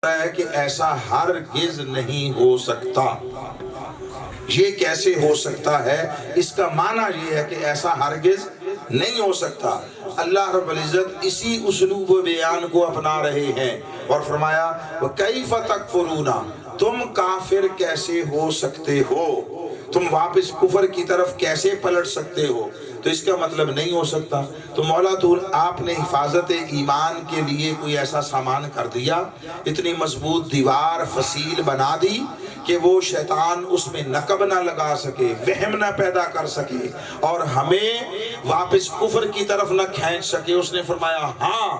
ہے کہ ایسا ہرگز نہیں ہو سکتا۔ یہ کیسے ہو سکتا ہے؟ اس کا معنی یہ ہے کہ ایسا ہرگز نہیں ہو سکتا۔ اللہ رب العزت اسی اسلوب بیان کو اپنا رہے ہیں اور فرمایا وَكَيْفَ تَكْفُرُونَ، تم کافر کیسے ہو سکتے ہو، تم واپس کفر کی طرف کیسے پلٹ سکتے ہو؟ تو اس کا مطلب نہیں ہو سکتا۔ تو مولا تو آپ نے حفاظت ایمان کے لیے کوئی ایسا سامان کر دیا، اتنی مضبوط دیوار فصیل بنا دی کہ وہ شیطان اس میں نقب نہ لگا سکے، وہم نہ پیدا کر سکے اور ہمیں واپس کفر کی طرف نہ کھینچ سکے۔ اس نے فرمایا ہاں،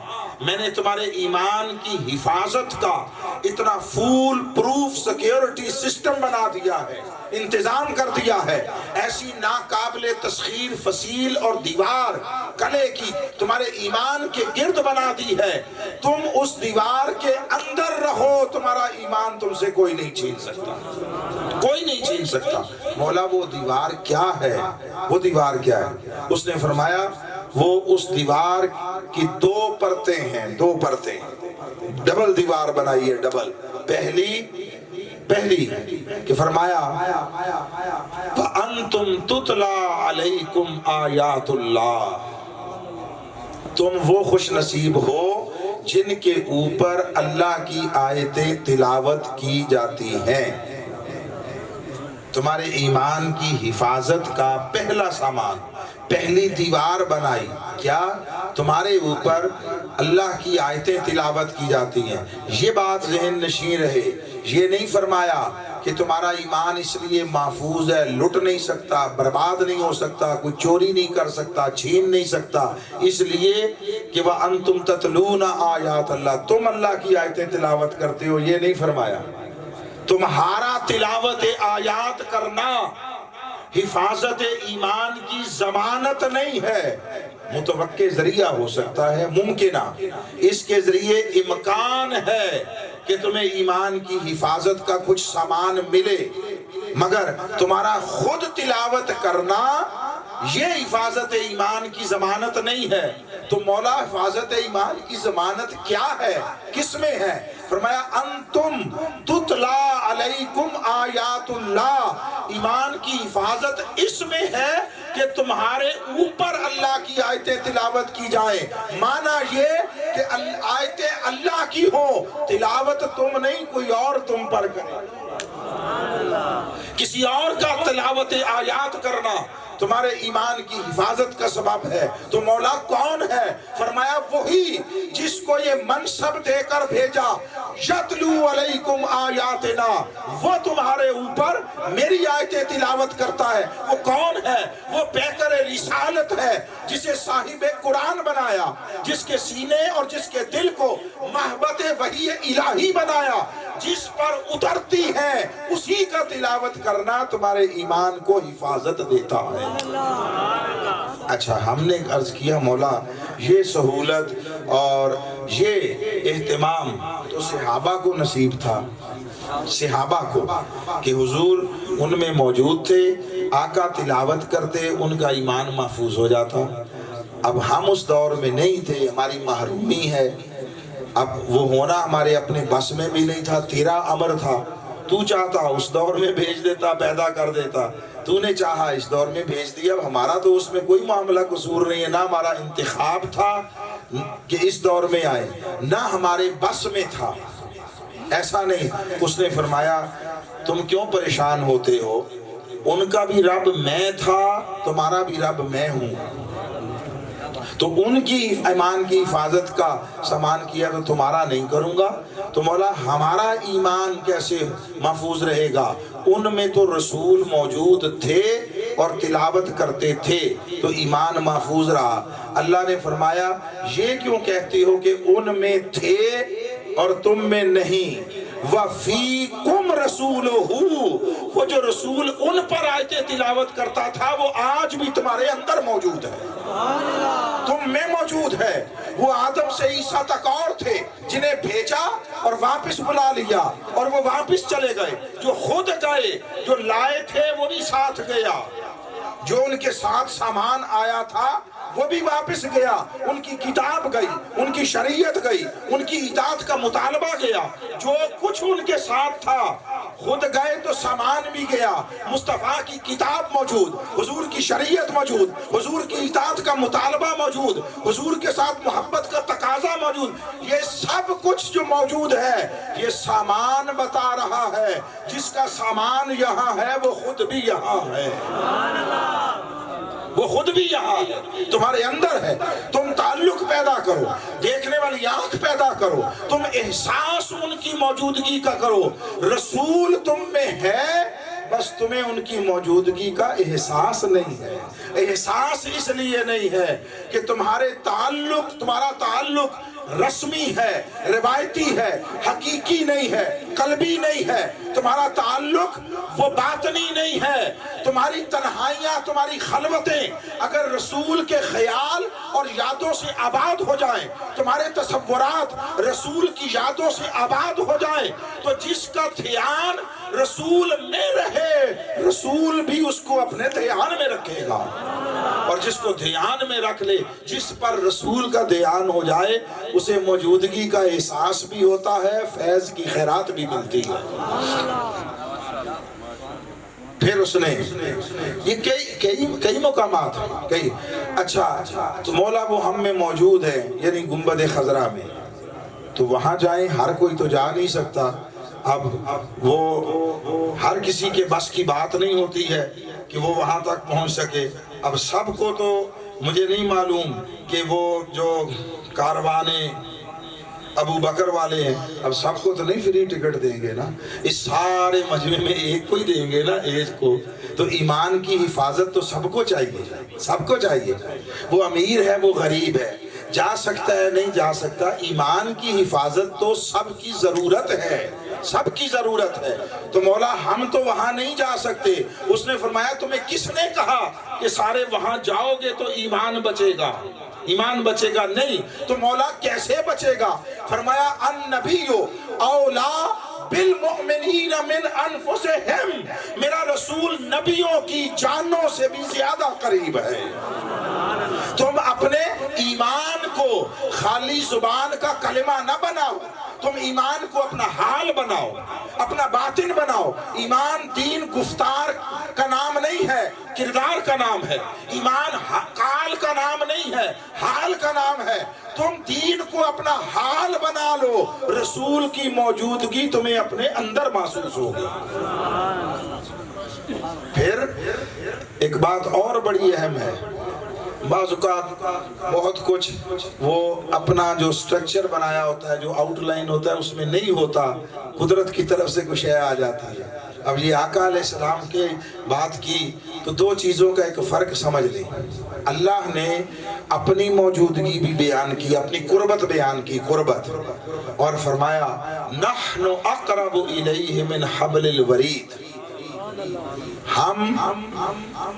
میں نے تمہارے ایمان کی حفاظت کا اتنا فول پروف سیکیورٹی سسٹم بنا دیا ہے، انتظام کر دیا ہے، ایسی ناقابل تسخیر فصیل اور دیوار کلے کی تمہارے ایمان کے گرد بنا دی ہے، تم اس دیوار کے اندر رہو، تمہارا ایمان تم سے کوئی نہیں چھین سکتا، کوئی نہیں چھین سکتا۔ مولا وہ دیوار کیا ہے؟ وہ دیوار کیا ہے؟ اس نے فرمایا وہ اس دیوار کی دو پرتیں ہیں، دو پرتیں، ڈبل دیوار بنائی ہے، ڈبل۔ پہلی کہ فرمایا وَأَنْتُمْ تُتْلَى عَلَيْكُمْ آیات اللہ، تم وہ خوش نصیب ہو جن کے اوپر اللہ کی آیتیں تلاوت کی جاتی ہیں۔ تمہارے ایمان کی حفاظت کا پہلا سامان، پہلی دیوار بنائی کیا؟ تمہارے اوپر اللہ کی آیتیں تلاوت کی جاتی ہیں۔ یہ بات ذہن نشین رہے، یہ نہیں فرمایا کہ تمہارا ایمان اس لیے محفوظ ہے، لٹ نہیں سکتا، برباد نہیں ہو سکتا، کوئی چوری نہیں کر سکتا، چھین نہیں سکتا، اس لیے کہ وَأَنْتُمْ تَتْلُونَ آیات اللہ، تم اللہ کی آیتیں تلاوت کرتے ہو، یہ نہیں فرمایا۔ تمہارا تلاوت آیات کرنا حفاظت ایمان کی ضمانت نہیں ہے، متوقع ذریعہ ہو سکتا ہے، ممکنہ، اس کے ذریعے امکان ہے کہ تمہیں ایمان کی حفاظت کا کچھ سامان ملے، مگر تمہارا خود تلاوت کرنا یہ حفاظت ایمان کی ضمانت نہیں ہے۔ تو مولا حفاظت ایمان کی ضمانت کیا ہے، کس میں ہے؟ فرمایا انتم تتلا علیکم آیات اللہ، ایمان کی حفاظت اس میں ہے کہ تمہارے اوپر اللہ کی آیتیں تلاوت کی جائیں۔ معنی یہ کہ آیتیں اللہ کی ہوں، تلاوت تم نہیں، کوئی اور تم پر کرے، کسی اور کا تلاوت آیات کرنا تمہارے ایمان کی حفاظت کا سبب ہے۔ تو مولا کون ہے؟ فرمایا وہی جس کو یہ منصب دے کر بھیجا، یتلو علیکم آیاتنا، وہ تمہارے اوپر میری آیتیں تلاوت کرتا ہے۔ وہ کون ہے؟ وہ پیکر رسالت ہے جسے صاحب قرآن بنایا، جس کے سینے اور جس کے دل کو محبت وحی الہی بنایا، جس پر اترتی ہے اسی کا تلاوت کرنا تمہارے ایمان کو حفاظت دیتا ہے۔ اچھا، ہم نے عرض کیا مولا یہ سہولت اور یہ اہتمام تو صحابہ کو نصیب تھا، صحابہ کو، کہ حضور ان میں موجود تھے، آقا تلاوت کرتے، ان کا ایمان محفوظ ہو جاتا۔ اب ہم اس دور میں نہیں تھے، ہماری محرومی ہے، اب وہ ہونا ہمارے اپنے بس میں بھی نہیں تھا، تیرا امر تھا، تو چاہتا اس دور میں بھیج دیتا، پیدا کر دیتا، تو نے چاہا اس دور میں بھیج دیا۔ اب ہمارا تو اس میں کوئی معاملہ قصور نہیں ہے، نہ ہمارا انتخاب تھا کہ اس دور میں آئے، نہ ہمارے بس میں تھا، ایسا نہیں۔ اس نے فرمایا تم کیوں پریشان ہوتے ہو، ان کا بھی رب میں تھا، تمہارا بھی رب میں ہوں، تو ان کی ایمان کی حفاظت کا سامان کیا تو تمہارا نہیں کروں گا۔ تو مولا ہمارا ایمان کیسے محفوظ رہے گا؟ ان میں تو رسول موجود تھے اور تلاوت کرتے تھے، تو ایمان محفوظ رہا۔ اللہ نے فرمایا یہ کیوں کہتے ہو کہ ان میں تھے اور تم میں نہیں؟ وَفِيكُمْ رَسُولُهُ، وہ جو رسول ان پر آیتیں تلاوت کرتا تھا وہ آج بھی تمہارے اندر موجود ہے، تم میں موجود ہے۔ وہ آدم سے عیسیٰ تک اور تھے جنہیں بھیجا اور واپس بلا لیا اور وہ واپس چلے گئے، جو خود گئے، جو لائے تھے وہ بھی ساتھ گیا، جو ان کے ساتھ سامان آیا تھا وہ بھی واپس گیا، ان کی کتاب گئی، ان کی شریعت گئی، ان کی اطاعت کا مطالبہ گیا، جو کچھ ان کے ساتھ تھا خود گئے تو سامان بھی گیا، مصطفیٰ کی کتاب موجود، حضور کی شریعت موجود، حضور کی اطاعت کا مطالبہ موجود، حضور کے ساتھ محبت کا تقاضا موجود، یہ سب کچھ جو موجود ہے یہ سامان بتا رہا ہے، جس کا سامان یہاں ہے وہ خود بھی یہاں ہے، وہ خود بھی یہاں ہے، تمہارے اندر ہے۔ تم تعلق پیدا کرو، دیکھنے والی آنکھ پیدا کرو، تم احساس ان کی موجودگی کا کرو۔ رسول تم میں ہے، بس تمہیں ان کی موجودگی کا احساس نہیں ہے۔ احساس اس لیے نہیں ہے کہ تمہارا تعلق رسمی ہے، روایتی ہے، حقیقی نہیں ہے، قلبی نہیں ہے، تمہارا تعلق وہ باطنی نہیں ہے۔ تمہاری تنہائیاں، تمہاری خلوتیں اگر رسول کے خیال اور یادوں سے آباد ہو جائیں، تمہارے تصورات رسول کی یادوں سے آباد ہو جائیں، تو جس کا دھیان رسول میں رہے، رسول بھی اس کو اپنے دھیان میں رکھے گا، اور جس کو دھیان میں رکھ لے، جس پر رسول کا دھیان ہو جائے، اسے موجودگی کا احساس بھی ہوتا ہے، فیض کی خیرات بھی ملتی ہے۔ پھر اس نے یہ کئی مقامات اچھا تو مولا وہ ہم میں موجود ہے، یعنی گنبد خضرا میں، تو وہاں جائیں، ہر کوئی تو جا نہیں سکتا، اب وہ ہر کسی کے بس کی بات نہیں ہوتی ہے کہ وہ وہاں تک پہنچ سکے۔ اب سب کو تو مجھے نہیں معلوم کہ وہ جو کاروانے ابو بکر والے ہیں، اب سب کو تو نہیں فری ٹکٹ دیں گے نا، اس سارے مجمع میں ایک کو ہی دیں گے نا، ایک کو، تو ایمان کی حفاظت تو سب کو چاہیے، سب کو چاہیے۔ وہ امیر ہے، وہ غریب ہے، جا سکتا ہے نہیں جا سکتا، ایمان کی حفاظت تو سب کی ضرورت ہے، سب کی ضرورت ہے۔ تو مولا ہم تو وہاں نہیں جا سکتے، اس نے فرمایا تمہیں کس نے کہا کہ سارے وہاں جاؤ گے تو ایمان بچے گا؟ ایمان بچے گا نہیں، تو مولا کیسے بچے گا؟ فرمایا النبی اولا بالمؤمنین من انفسہم، میرا رسول نبیوں کی جانوں سے بھی زیادہ قریب ہے۔ تم اپنے ایمان کو خالی زبان کا کلمہ نہ بناؤ، تم ایمان کو اپنا حال بناؤ، اپنا باطن بناؤ۔ ایمان دین گفتار کا نام نہیں ہے، کردار کا نام ہے۔ ایمان قال کا نام نہیں ہے، حال کا نام ہے۔ تم دین کو اپنا حال بنا لو، رسول کی موجودگی تمہیں اپنے اندر محسوس ہوگی۔ پھر ایک بات اور بڑی اہم ہے، بعض اوقات بہت کچھ وہ اپنا جو سٹرکچر بنایا ہوتا ہے، جو آؤٹ لائن ہوتا ہے، اس میں نہیں ہوتا، قدرت کی طرف سے کچھ آ جاتی ہے۔ اب یہ آقا علیہ السلام کے بات کی تو دو چیزوں کا ایک فرق سمجھ لیں۔ اللہ نے اپنی موجودگی بھی بیان کی، اپنی قربت بیان کی، قربت، اور فرمایا نحن اقرب الیہ من حبل الورید، ہم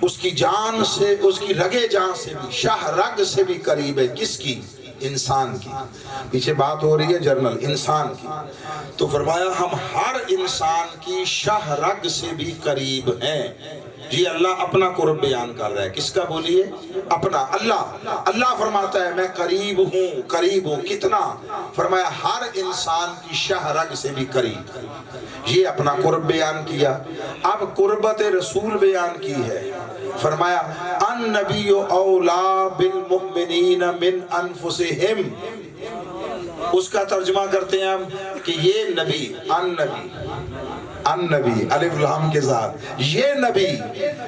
اس کی جان سے، اس کی رگے جان سے بھی، شاہ رگ سے بھی قریب ہے۔ کس کی؟ انسان کی۔ پیچھے بات ہو رہی ہے جنرل انسان کی، تو فرمایا ہم ہر انسان کی شاہ رگ سے بھی قریب ہیں۔ جی اللہ اپنا قرب بیان کر رہا ہے، کس کا بولیے؟ اپنا۔ اللہ فرماتا ہے میں قریب ہوں، قریب ہوں، کتنا؟ فرمایا ہر انسان کی شاہ رگ سے بھی قریب۔ یہ اپنا قرب بیان کیا۔ اب قربت رسول بیان کی ہے، فرمایا النبی اولا بالمؤمنین من انفسہم، اس کا ترجمہ کرتے ہیں ہم کہ یہ نبی، النبی الف لام کے ساتھ، یہ نبی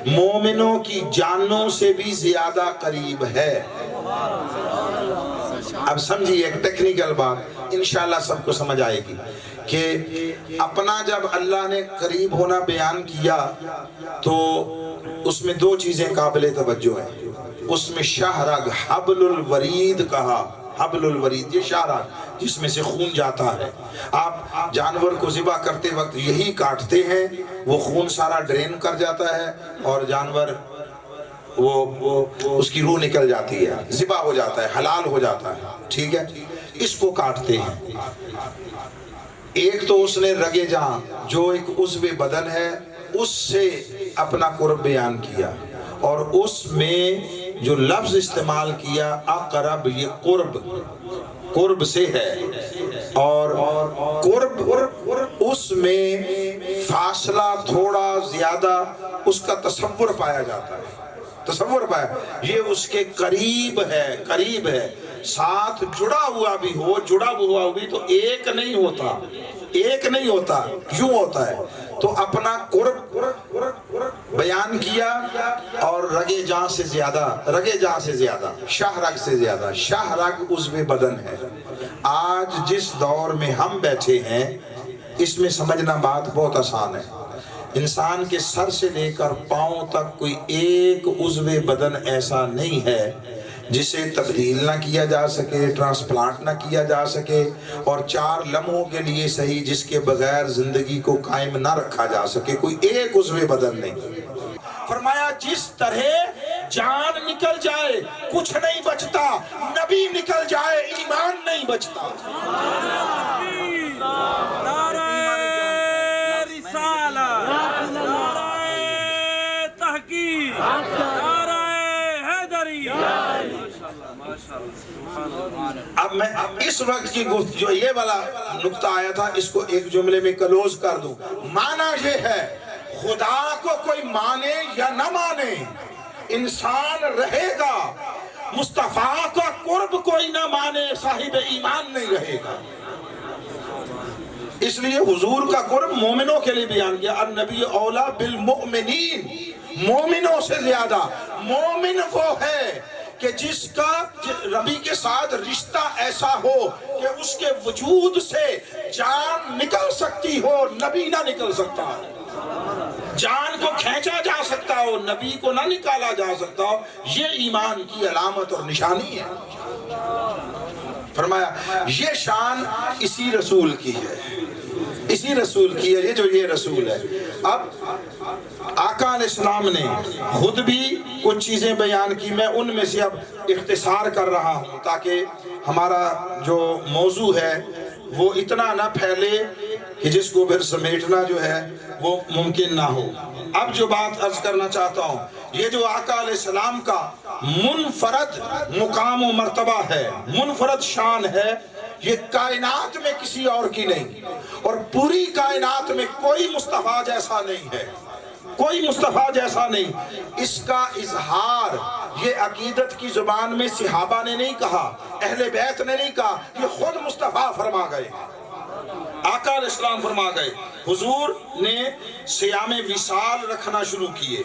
مومنوں کی جانوں سے بھی زیادہ قریب ہے۔ اب سمجھیے ایک ٹیکنیکل بات، انشاءاللہ سب کو سمجھ آئے گی کہ اپنا جب اللہ نے قریب ہونا بیان کیا تو اس میں دو چیزیں قابل توجہ ہیں۔ اس میں شاہ رگ، حبل الورید کہا، حبل الورید، یہ شاہ رگ جس میں سے خون جاتا ہے۔ آپ جانور کو ذبح کرتے وقت یہی کاٹتے ہیں، وہ خون سارا ڈرین کر جاتا ہے اور جانور وہ اس کی روح نکل جاتی ہے، ذبح ہو جاتا ہے، حلال ہو جاتا ہے، ٹھیک ہے؟ اس کو کاٹتے ہیں۔ ایک تو اس نے رگے جہاں جو ایک عضو بدن ہے اس سے اپنا قرب بیان کیا، اور اس میں جو لفظ استعمال کیا اقرب، یہ قرب سے ہے، اور قرب اس میں فاصلہ تھوڑا زیادہ اس کا تصور پایا جاتا ہے، یہ اس کے قریب ہے، ساتھ جڑا ہوا بھی تو ایک نہیں ہوتا، یوں ہوتا ہے۔ تو اپنا قرب بیان کیا، اور رگے جاں سے زیادہ، شاہ رگ سے زیادہ، شاہ رگ عضو بدن ہے۔ آج جس دور میں ہم بیٹھے ہیں اس میں سمجھنا بات بہت آسان ہے۔ انسان کے سر سے لے کر پاؤں تک کوئی ایک عضو بدن ایسا نہیں ہے جسے تبدیل نہ کیا جا سکے، ٹرانسپلانٹ نہ کیا جا سکے، اور 4 لمحوں کے لیے صحیح جس کے بغیر زندگی کو قائم نہ رکھا جا سکے، کوئی ایک عضو بدن نہیں۔ فرمایا جس طرح جان نکل جائے کچھ نہیں بچتا، نبی نکل جائے ایمان نہیں بچتا۔ اب میں اس وقت کی گفت جو یہ والا نقطہ آیا تھا اس کو ایک جملے میں کلوز کر دوں۔ معنی یہ ہے خدا کو کوئی مانے یا نہ مانے انسان رہے گا، مصطفیٰ کا قرب کوئی نہ مانے صاحب ایمان نہیں رہے گا۔ اس لیے حضور کا قرب مومنوں کے لیے بیان کیا، النبی اولا بالمؤمنین، مومنوں سے زیادہ۔ مومن وہ ہے کہ جس کا ربی کے ساتھ رشتہ ایسا ہو کہ اس کے وجود سے جان نکل سکتی ہو، نبی نہ نکل سکتا، جان کو کھینچا جا سکتا ہو، نبی کو نہ نکالا جا سکتا ہو، یہ ایمان کی علامت اور نشانی ہے۔ فرمایا یہ شان اسی رسول کی ہے، یہ جو یہ رسول ہے۔ اب آقا علیہ السلام نے خود بھی کچھ چیزیں بیان کی، میں ان میں سے اب اختصار کر رہا ہوں تاکہ ہمارا جو موضوع ہے وہ اتنا نہ پھیلے کہ جس کو پھر سمیٹنا جو ہے وہ ممکن نہ ہو۔ اب جو بات عرض کرنا چاہتا ہوں، یہ جو آقا علیہ السلام کا منفرد مقام و مرتبہ ہے، منفرد شان ہے، یہ کائنات میں کسی اور کی نہیں، اور پوری کائنات میں کوئی مصطفیٰ جیسا نہیں ہے، اس کا اظہار یہ عقیدت کی زبان میں صحابہ نے نہیں کہا، اہل بیت نے نہیں کہا، یہ خود مصطفیٰ فرما گئے، آقا علیہ السلام فرما گئے۔ حضور نے صیام وصال رکھنا شروع کیے،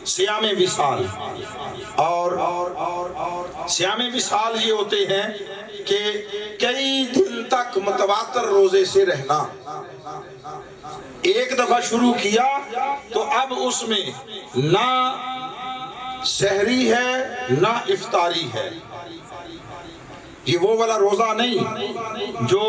صیام وصال، اور صیام وصال یہ ہوتے ہیں کہ کئی دن تک متواتر روزے سے رہنا۔ ایک دفعہ شروع کیا تو اب اس میں نہ سحری ہے نہ افطاری ہے، یہ وہ والا روزہ نہیں جو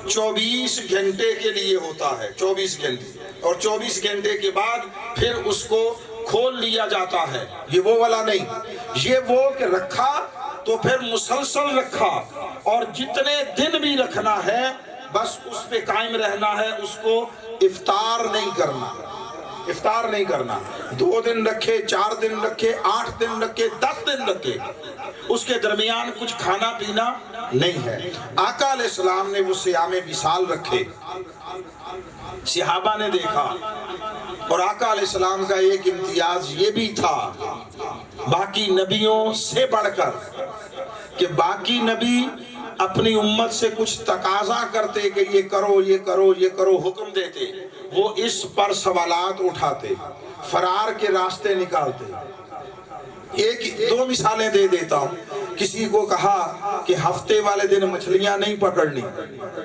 24 گھنٹے کے لیے ہوتا ہے، 24 گھنٹے، اور 24 گھنٹے کے بعد پھر اس کو کھول لیا جاتا ہے، یہ وہ والا نہیں، یہ وہ کہ رکھا تو پھر مسلسل رکھا، اور جتنے دن بھی رکھنا ہے بس اس پہ قائم رہنا ہے، اس کو افطار نہیں کرنا، 2 دن رکھے، 4 دن رکھے، 8 دن رکھے، 10 دن رکھے، اس کے درمیان کچھ کھانا پینا نہیں ہے۔ آقا علیہ السلام نے وہ صیام وصال رکھے، صحابہ نے دیکھا، اور آقا علیہ السلام کا ایک امتیاز یہ بھی تھا باقی نبیوں سے بڑھ کر کہ باقی نبی اپنی امت سے کچھ تقاضا کرتے کہ یہ کرو یہ کرو یہ کرو، حکم دیتے، وہ اس پر سوالات اٹھاتے، فرار کے راستے نکالتے۔ 1-2 مثالیں دے دیتا ہوں۔ کسی کو کہا کہ ہفتے والے دن مچھلیاں نہیں پکڑنی،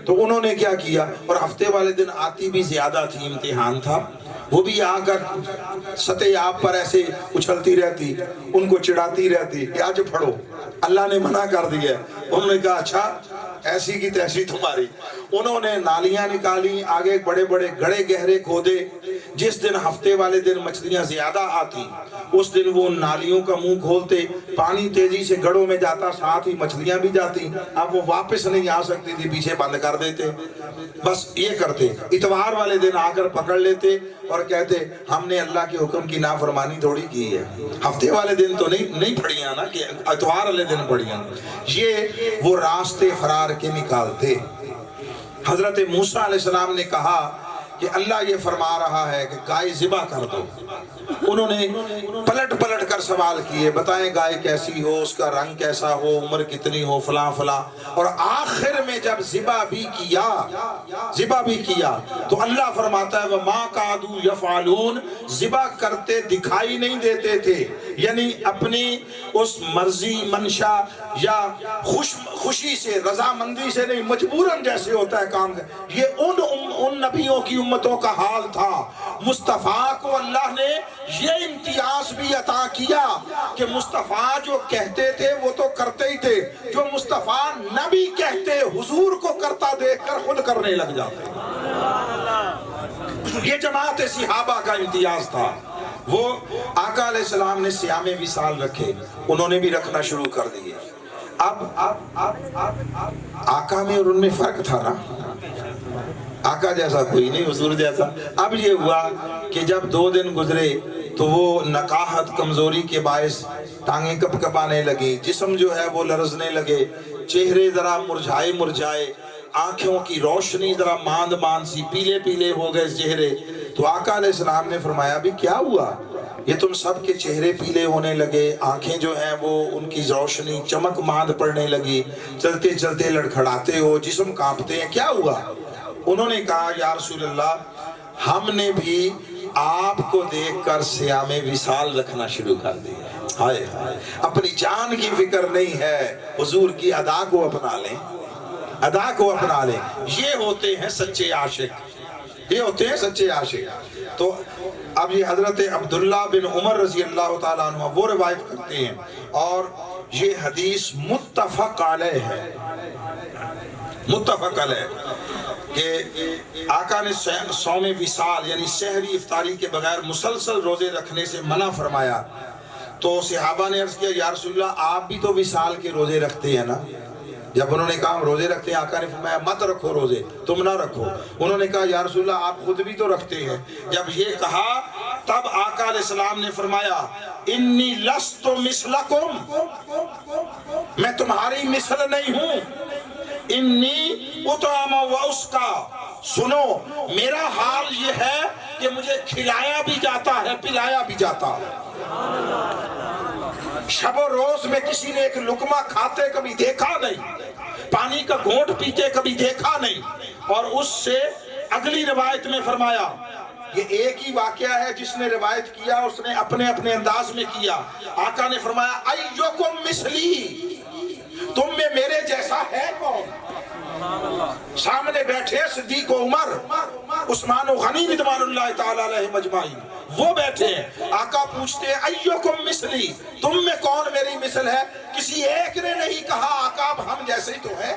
تو انہوں نے کیا کیا، اور ہفتے والے دن آتی بھی زیادہ تھی، امتحان تھا، وہ بھی آ کر سطح آپ پر ایسے اچھلتی رہتی، ان کو چڑھاتی رہتی کہ آج پڑھو، اللہ نے منع کر دیا۔ انہوں نے کہا اچھا ایسی کی تیسی تمہاری۔ انہوں نے نالیاں نکالی، آگے بڑے بڑے گڑھے گہرے کھودے جس دن ہفتے والے دن مچھلیاں زیادہ آتی اس دن وہ نالیوں کا منہ کھولتے، پانی تیزی سے گڑوں میں جاتا، ساتھ ہی مچھلیاں بھی جاتی، اب وہ واپس نہیں آ سکتی تھی، پیچھے بند کر دیتے، بس یہ کرتے۔ اتوار والے دن آ کر پکڑ لیتے اور کہتے ہم نے اللہ کے حکم کی نافرمانی تھوڑی کی ہے، ہفتے والے دن تو نہیں پڑھیاں نا، کہ اتوار والے دن پڑھیاں۔ یہ وہ راستے فرار کے نکالتے۔ حضرت موسیٰ علیہ السلام نے کہا کہ اللہ یہ فرما رہا ہے کہ گائے ذبح کر دو۔ انہوں نے پلٹ کر سوال کیے، بتائیں گائے کیسی ہو، اس کا رنگ کیسا ہو، عمر کتنی ہو، فلاں فلاں، اور آخر میں جب ذبح بھی کیا تو اللہ فرماتا ہے وَمَا كَادُوا يَفْعَلُونَ، ذبح کرتے دکھائی نہیں دیتے تھے، یعنی اپنی اس مرضی منشا یا خوشی سے، رضامندی سے نہیں، مجبوراً جیسے ہوتا ہے کام۔ یہ ان نبیوں کی امتوں کا حال تھا۔ مصطفیٰ کو اللہ نے یہ امتیاز بھی عطا کیا کہ مصطفیٰ جو کہتے تھے وہ تو کرتے ہی تھے، جو مصطفیٰ نہ بھی کہتے حضور کو کرتا دیکھ کر خود کرنے لگ جاتے۔ یہ جماعت صحابہ کا امتیاز تھا۔ وہ آقا علیہ السلام نے صیام وصال رکھے، انہوں نے بھی رکھنا شروع کر دیے۔ اب آقا میں اور ان میں فرق تھا نا، آقا جیسا کوئی نہیں، حضور جیسا۔ اب یہ ہوا کہ جب 2 دن گزرے تو وہ نقاہت کمزوری کے باعث ٹانگیں کپ کپانے لگی، جسم جو ہے وہ لرزنے لگے، چہرے ذرا مرجھائے، آنکھوں کی روشنی ذرا ماند سی، پیلے ہو گئے چہرے۔ تو آقا علیہ السلام نے فرمایا بھی کیا ہوا؟ یہ تم سب کے چہرے پیلے ہونے لگے، آنکھیں جو ہیں وہ ان کی روشنی چمک ماند پڑنے لگی، چلتے لڑکھڑاتے ہو، جسم کانپتے ہیں، کیا ہوا؟ انہوں نے کہا یا رسول اللہ ہم نے بھی آپ کو دیکھ کر صیام وصال رکھنا شروع کر دیا۔ ہائے ہائے، اپنی جان کی فکر نہیں ہے، حضور کی ادا کو اپنا لیں۔ یہ ہوتے ہیں سچے عاشق۔ تو اب یہ حضرت عبداللہ بن عمر رضی اللہ تعالیٰ عنہ وہ روایت کرتے ہیں، اور یہ حدیث متفق علیہ ہے، کہ آقا نے صوم وصال یعنی سحری افطاری کے بغیر مسلسل روزے رکھنے سے منع فرمایا۔ تو صحابہ نے عرض کیا یا رسول اللہ آپ بھی تو وصال کے روزے رکھتے ہیں نا؟ جب انہوں نے کہا ہم روزے رکھتے ہیں، آقا نے فرمایا مت رکھو روزے، تم نہ رکھو۔ انہوں نے کہا یا رسول اللہ آپ خود بھی تو رکھتے ہیں۔ جب یہ کہا تب آقا علیہ السلام نے فرمایا انی لست مثلکم، میں تمہاری مثل نہیں ہوں، انی اطعم و اسقا، سنو میرا حال یہ ہے کہ مجھے کھلایا بھی جاتا ہے پلایا بھی جاتا ہے۔ شب و روز میں کسی نے ایک لقمہ کھاتے کبھی دیکھا نہیں، پانی کا گھونٹ پیتے کبھی دیکھا نہیں۔ اور اس سے اگلی روایت میں فرمایا، یہ ایک ہی واقعہ ہے جس نے روایت کیا اس نے اپنے انداز میں کیا۔ آقا نے فرمایا ایوکم مثلی، تم میں میرے جیسا ہے کون؟ سامنے بیٹھے صدیق و عمر، عثمان و غنی رضوان اللہ تعالی علیہ مجمعین، وہ بیٹھے ہیں۔ آقا پوچھتے ہیں ایوکم مثلی، تم میں کون میری مثل ہے؟ کسی ایک نے نہیں کہا آقا اب ہم جیسے ہی تو ہیں۔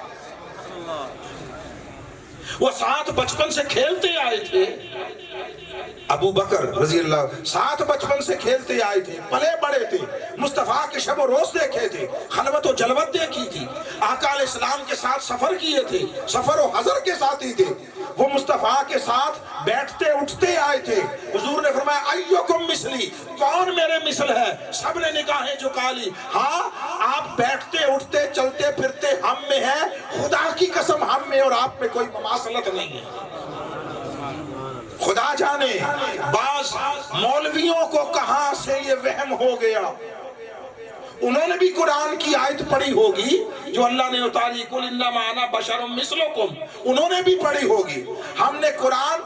وہ ساتھ بچپن سے کھیلتے آئے تھے، ابو بکر رضی اللہ ساتھ بچپن سے کھیلتے آئے تھے، پلے بڑے تھے، مصطفیٰ کے شب و روز دیکھے تھے، خلوت و جلوت دیکھی تھی، آقا علیہ السلام کے ساتھ سفر کیے تھے، سفر و حضر کے ساتھی تھے، وہ مصطفیٰ کے ساتھ بیٹھتے اٹھتے آئے تھے۔ حضور نے فرمایا ایوکم مثلی، کون میرے مثل ہے؟ سب نے نگاہیں جھکا لی، ہاں آپ بیٹھتے اٹھتے چلتے پھرتے ہم میں ہیں، خدا کی قسم ہم میں اور آپ میں کوئی مماثلت نہیں ہے۔ خدا جانے بعض مولویوں کو کہاں سے یہ وہم ہو گیا۔ انہوں نے بھی قرآن کی آیت پڑھی ہوگی جو اللہ نے اتاری قل انما انا بشر مثلکم، انہوں نے بھی پڑھی ہوگی۔ ہم نے قرآن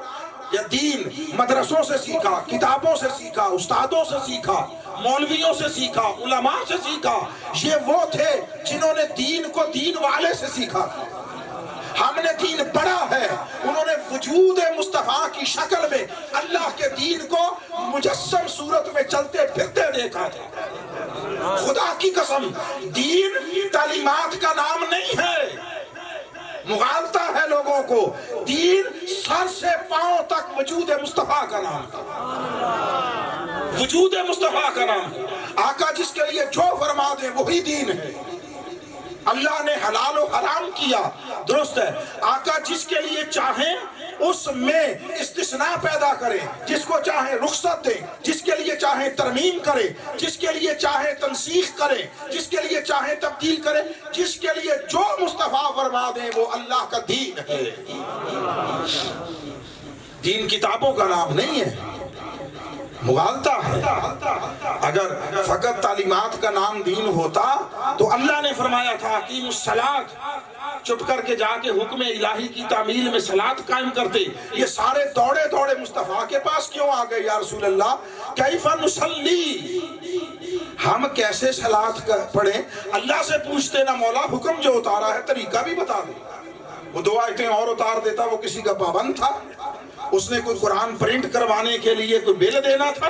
یا دین مدرسوں سے سیکھا، کتابوں سے سیکھا، استادوں سے سیکھا، مولویوں سے سیکھا، علماء سے سیکھا۔ یہ وہ تھے جنہوں نے دین کو دین والے سے سیکھا۔ ہم نے دین پڑھا ہے، انہوں نے وجود مصطفیٰ کی شکل میں اللہ کے دین کو مجسم صورت میں چلتے پھرتے دیکھا تھا۔ خدا کی قسم دین تعلیمات کا نام نہیں ہے، مغالطہ ہے لوگوں کو. دین سر سے پاؤں تک وجود مصطفیٰ کا نام ہے. وجود مصطفیٰ کا نام ہے. آقا جس کے لیے جو فرما دے وہی دین ہے. اللہ نے حلال و حرام کیا درست ہے. آقا جس کے لیے چاہیں اس میں استثناء پیدا کرے, جس کو چاہیں رخصت دیں, جس کے لیے چاہیں ترمیم کرے, جس کے لیے چاہیں تنسیخ کرے, جس کے لیے چاہیں تبدیل کرے, جس کے لیے جو مصطفیٰ فرما دیں وہ اللہ کا دین ہے. دین کتابوں کا نام نہیں ہے, مغالطہ ہے. اگر فقط تعلیمات کا نام دین ہوتا تو اللہ نے فرمایا تھا اقیموا الصلاۃ, چپ کر کے جا کے حکم الہی کی تعمیل میں صلاۃ قائم کرتے. یہ سارے دوڑے دوڑے مصطفیٰ کے پاس کیوں آ گئے یا رسول اللہ؟ کیف نصلی, ہم کیسے صلاۃ پڑھیں؟ اللہ سے پوچھتے نا مولا حکم جو اتارا ہے طریقہ بھی بتا دے. وہ 2 آیتیں اور اتار دیتا, وہ کسی کا پابند تھا؟ اس نے کوئی قرآن پرنٹ کروانے کے لیے کوئی بل دینا تھا؟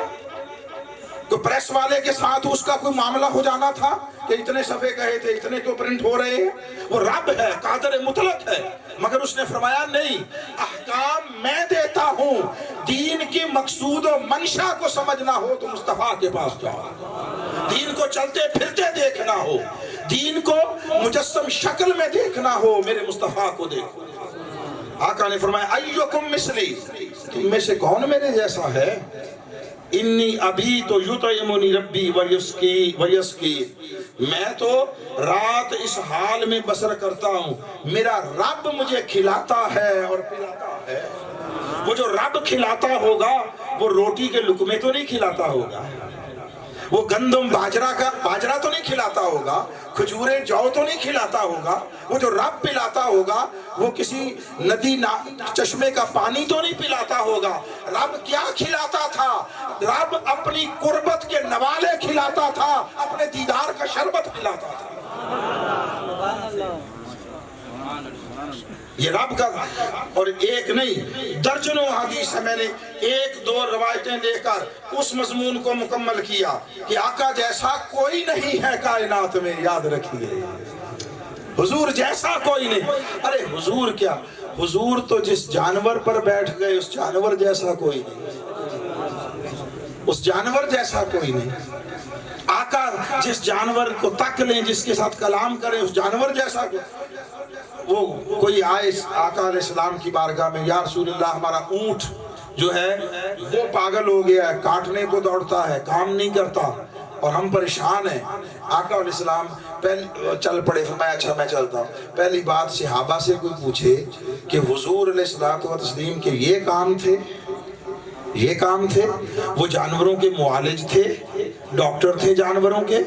کوئی پریس والے کے ساتھ اس کا کوئی معاملہ ہو جانا تھا کہ اتنے صفحے کہے تھے اتنے تو پرنٹ ہو رہے ہیں؟ وہ رب ہے, قادر مطلق ہے, مگر اس نے فرمایا نہیں, احکام میں دیتا ہوں. دین کی مقصود و منشا کو سمجھنا ہو تو مصطفیٰ کے پاس جاؤ. دین کو چلتے پھرتے دیکھنا ہو, دین کو مجسم شکل میں دیکھنا ہو, میرے مصطفیٰ کو دیکھو. آقا نے فرمایا ایکم مثلی, تم میں سے کون میرے جیسا ہے؟ انی ابھی تو یطعمنی ربی ویسقی, میں تو رات اس حال میں بسر کرتا ہوں, میرا رب مجھے کھلاتا ہے اور پلاتا ہے. وہ جو رب کھلاتا ہوگا وہ روٹی کے لقمے تو نہیں کھلاتا ہوگا, وہ گندم باجرہ تو نہیں کھلاتا ہوگا, کھجوریں جو تو نہیں کھلاتا ہوگا. وہ جو رب پلاتا ہوگا وہ کسی ندی چشمے کا پانی تو نہیں پلاتا ہوگا. رب کیا کھلاتا تھا؟ رب اپنی قربت کے نوالے کھلاتا تھا, اپنے دیدار کا شربت پلاتا تھا. یہ رب کا, اور ایک نہیں درجنوں حدیث ہے. میں نے 1-2 روایتیں دے کر اس مضمون کو مکمل کیا کہ آقا جیسا کوئی نہیں ہے کائنات میں. یاد رکھیے حضور جیسا کوئی نہیں. ارے حضور کیا, حضور تو جس جانور پر بیٹھ گئے اس جانور جیسا کوئی نہیں, اس جانور جیسا کوئی نہیں. آقا جس جانور کو تک لیں, جس کے ساتھ کلام کریں, اس جانور جیسا کوئی. وہ کوئی آئے آقا علیہ السلام کی بارگاہ میں, یا رسول اللہ ہمارا اونٹ جو ہے وہ پاگل ہو گیا ہے, کاٹنے کو دوڑتا ہے, کام نہیں کرتا اور ہم پریشان ہیں. آقا علیہ السلام چل پڑے. فرمایا اچھا میں چلتا ہوں. پہلی بات صحابہ سے کوئی پوچھے کہ حضور علیہ الصلوۃ والتسلیم کے یہ کام تھے, یہ کام تھے. وہ جانوروں کے معالج تھے, ڈاکٹر تھے جانوروں کے.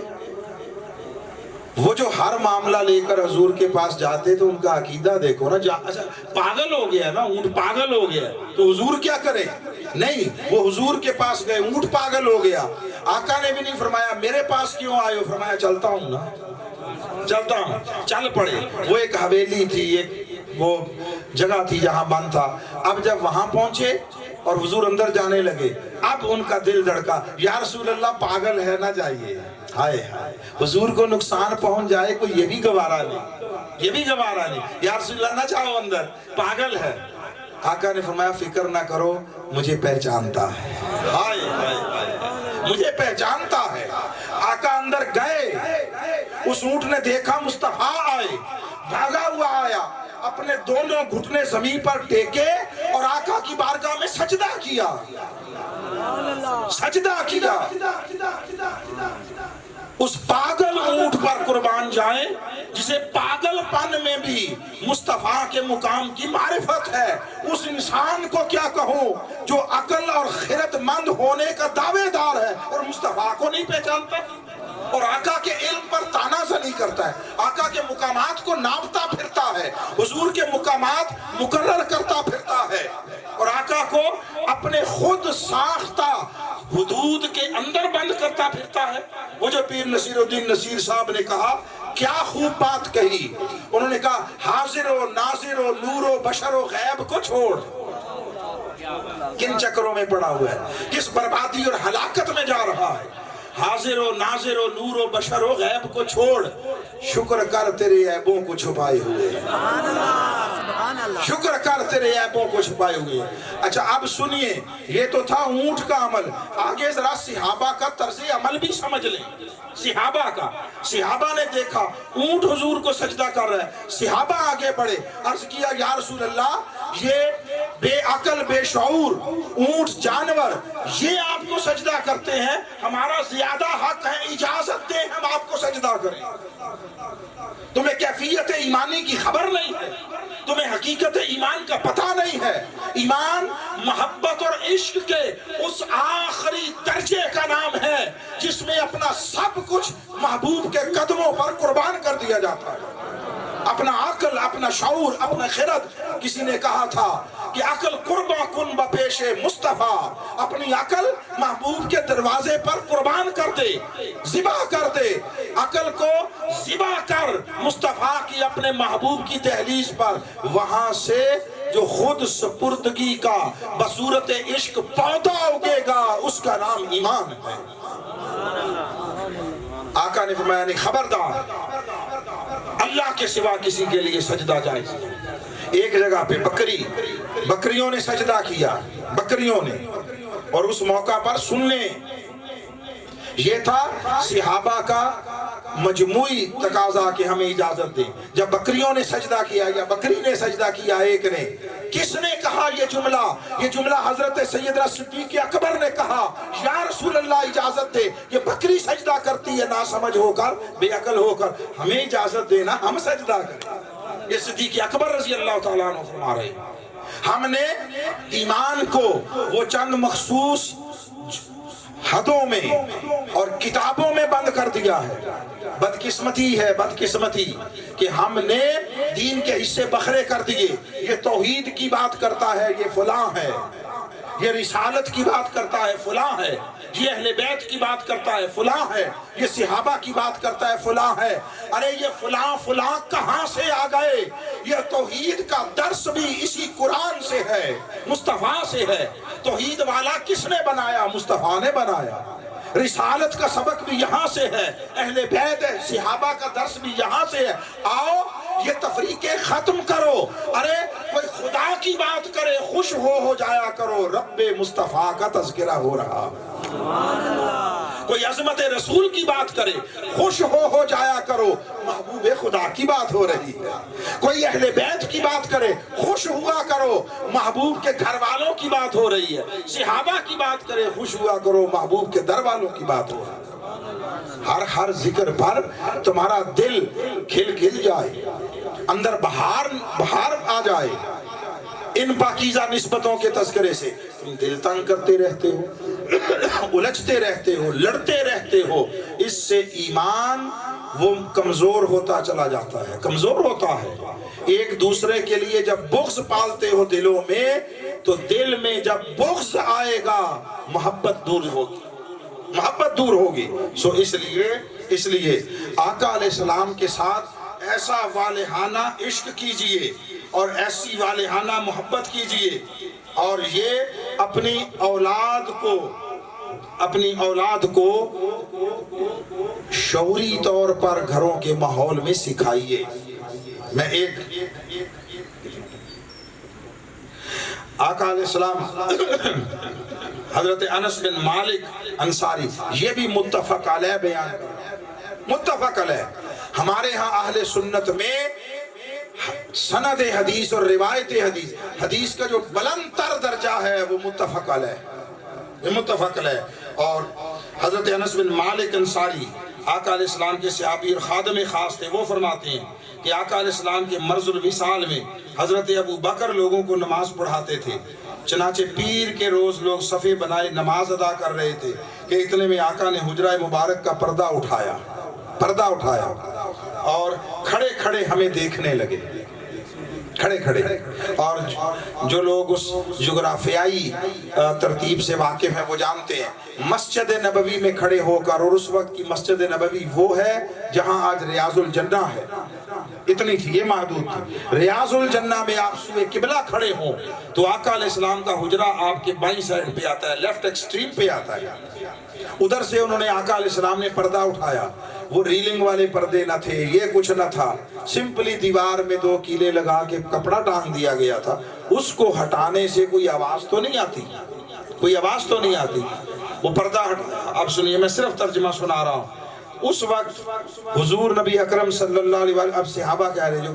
وہ جو ہر معاملہ لے کر حضور کے پاس جاتے تو ان کا عقیدہ دیکھو نا. اچھا پاگل ہو گیا نا, اونٹ پاگل ہو گیا تو حضور کیا کرے؟ نہیں, وہ حضور کے پاس گئے, اونٹ پاگل ہو گیا. آقا نے بھی نہیں فرمایا میرے پاس کیوں آئے ہو, فرمایا چلتا ہوں نا, چلتا ہوں. چل پڑے. وہ ایک حویلی تھی, ایک وہ جگہ تھی جہاں بند تھا. اب جب وہاں پہنچے اور حضور اندر جانے لگے, اب ان کا دل دھڑکا, یا رسول اللہ پاگل ہے نہ جائیے. ہائے ہائے, حضور کو نقصان پہنچ جائے کوئی یہ بھی گوارا نہیں, یہ بھی گوارا نہیں. یا رسول اللہ نہ جاؤ اندر, پاگل ہے. آقا نے فرمایا فکر نہ کرو, مجھے پہچانتا ہے. ہائے ہائے, مجھے پہچانتا ہے. آقا اندر گئے, اس اونٹ نے دیکھا مصطفیٰ آئے, بھاگا ہوا آیا, اپنے دونوں گھٹنے زمین پر ٹیکے اور آقا کی بارگاہ میں سجدہ کیا, سجدہ کیا. اس پاگل اونٹ پر قربان جائیں جسے پاگل پن میں بھی مصطفیٰ کے مقام کی معرفت ہے. اس انسان کو کیا کہوں جو عقل اور خرد مند ہونے کا دعوے دار ہے اور مصطفیٰ کو نہیں پہچانتا اور آقا کے علم پر تانا زنی کرتا ہے, آقا کے مقامات کو ناپتا پھرتا ہے, حضور کے مقامات مقرر کرتا پھرتا ہے اور آقا کو اپنے خود ساختہ حدود کے اندر بند کرتا پھرتا ہے. وہ جو پیر نصیر الدین نصیر صاحب نے کہا کیا خوب بات کہی, انہوں نے کہا حاضر و ناظر و نور و بشر و غیب کو چھوڑ, کن چکروں میں پڑا ہوا ہے, کس بربادی اور ہلاکت میں جا رہا ہے. حاضر و ناظر و نور و بشر و غیب کو چھوڑ, شکر کر تیرے عیبوں کو چھپائے ہوئے، شکر کر تیرے عیبوں کو چھپائے ہوئے۔ اچھا اب سنیے، یہ تو تھا اونٹ کا عمل، آگے ذرا صحابہ کا طرز عمل بھی سمجھ لیں۔ صحابہ نے دیکھا اونٹ حضور کو سجدہ کر رہا ہے، صحابہ آگے بڑھے، عرض کیا یا رسول اللہ یہ بے عقل بے شعور اونٹ جانور یہ آپ کو سجدہ کرتے ہیں، ہمارا زیادہ حق ہے، اجازت دیں ہم آپ کو سجدہ کریں۔ تمہیں کیفیت ایمانی کی خبر نہیں ہے، تمہیں حقیقت ایمان کا پتہ نہیں ہے۔ ایمان محبت اور عشق کے اس آخری درجے کا نام ہے جس میں اپنا سب کچھ محبوب کے قدموں پر قربان کر دیا جاتا ہے، اپنا عقل، اپنا شعور، اپنا خرد۔ کسی نے کہا تھا کہ عقل قربا کن بپیش مصطفیٰ، اپنی عقل محبوب کے دروازے پر قربان کر دے، ذبح کر دے، عقل کو ذبح کر مصطفیٰ کی اپنے محبوب کی دہلیز پر، وہاں سے جو خود سپردگی کا بصورت عشق پودا اگے گا اس کا نام ایمان ہے۔ آقا نے فرمایا نہیں، خبردار اللہ کے سوا کسی کے لیے سجدہ جائز نہیں۔ ایک جگہ پہ بکریوں نے سجدہ کیا، بکریوں نے، اور اس موقع پر سن لیں یہ تھا صحابہ کا مجموعی تقاضا کہ ہمیں اجازت دیں۔ جب بکریوں نے سجدہ کیا یا بکری نے سجدہ کیا ایک نے، کس نے کہا یہ جملہ حضرت سیدنا صدیق اکبر نے کہا یا رسول اللہ اجازت دے، یہ بکری سجدہ کرتی ہے ناسمجھ ہو کر، بے عقل ہو کر، ہمیں اجازت دینا ہم سجدہ کریں۔ یہ صدیق اکبر رضی اللہ تعالیٰ عنہ فرما رہے ہیں۔ ہم نے ایمان کو وہ چند مخصوص حدوں میں اور کتابوں میں بند کر دیا ہے۔ بدقسمتی کہ ہم نے دین کے حصے بکھرے کر دیے۔ یہ توحید کی بات کرتا ہے یہ فلاں ہے، یہ رسالت کی بات کرتا ہے فلاں ہے، یہ اہل بیت کی بات کرتا ہے فلاں ہے، یہ صحابہ کی بات کرتا ہے فلاں ہے۔ ارے یہ فلاں کہاں سے آ گئے؟ یہ توحید کا درس بھی اسی قرآن سے ہے، مصطفیٰ سے ہے۔ توحید والا کس نے بنایا؟ مصطفیٰ نے بنایا۔ رسالت کا سبق بھی یہاں سے ہے، اہل بیت صحابہ کا درس بھی یہاں سے ہے۔ آؤ یہ تفریقیں ختم کرو۔ ارے کوئی خدا کی بات کرے خوش ہو جایا کرو، رب مصطفیٰ کا تذکرہ ہو رہا۔ کوئی عظمت رسول کی بات کرے خوش ہو جایا کرو، محبوب خدا کی بات ہو رہی ہے۔ کوئی اہل بیت کی بات کرے خوش ہوا کرو، محبوب کے گھر والوں کی بات ہو رہی ہے۔ صحابہ کی بات کرے خوش ہوا کرو، محبوب کے در والوں کی بات ہو رہی ہے۔ ہر ذکر پر تمہارا دل کھل جائے، اندر بہار آ جائے۔ ان پاکیزہ نسبتوں کے تذکرے سے تم دل تنگ کرتے رہتے ہو، الجھتے رہتے ہو، لڑتے رہتے ہو، اس سے ایمان وہ کمزور ہوتا چلا جاتا ہے، کمزور ہوتا ہے۔ ایک دوسرے کے لیے جب بغض پالتے ہو دلوں میں، تو دل میں جب بغض آئے گا محبت دور ہوگی۔ سو اس لیے آقا علیہ السلام کے ساتھ ایسا والہانہ عشق کیجئے اور ایسی والہانہ محبت کیجئے، اور یہ اپنی اولاد کو شعوری طور پر گھروں کے ماحول میں سکھائیے۔ میں آقا علیہ السلام حضرت انس بن مالک انصاری، یہ بھی متفق علیہ بیان متفق علیہ۔ ہمارے ہاں اہل سنت میں سند حدیث اور روایت حدیث کا جو بلند تر درجہ ہے وہ متفق علیہ۔ اور حضرت انس بن مالک انصاری آقا علیہ السلام کے صحابی اور خادم خاص تھے۔ وہ فرماتے ہیں کہ آقا علیہ السلام کے مرض الوصال میں حضرت ابو بکر لوگوں کو نماز پڑھاتے تھے، چنانچہ پیر کے روز لوگ صفے بنائے نماز ادا کر رہے تھے کہ اتنے میں آقا نے حجرہ مبارک کا پردہ اٹھایا اور کھڑے کھڑے ہمیں دیکھنے لگے، اور جو لوگ اس جغرافیائی ترتیب سے واقف ہیں وہ جانتے ہیں، مسجد نبوی میں کھڑے ہو کر، اور اس وقت کی مسجد نبوی وہ ہے جہاں آج ریاض الجنہ ہے، اتنی تھی، یہ محدود تھی۔ ریاض الجنہ میں آپ سوئے قبلہ کھڑے ہوں تو آقا علیہ السلام کا حجرہ آپ کے بائیں سائڈ پہ آتا ہے، لیفٹ ایکسٹریم پہ آتا ہے، ادھر سے انہوں نے آقا علیہ السلام نے پردہ اٹھایا، وہ ریلنگ والے پردے نہ تھے، یہ کچھ نہ تھا، سمپلی دیوار میں 2 کیلے لگا کے کپڑا ٹانگ دیا گیا تھا۔ اس کو ہٹانے سے کوئی آواز تو نہیں آتی، کوئی آواز تو نہیں آتی، وہ پردہ ہٹایا۔ اب سنیے، میں صرف ترجمہ سنا رہا ہوں۔ اس وقت حضور نبی اکرم صلی اللہ علیہ وسلم، اب صحابہ کہہ رہے جو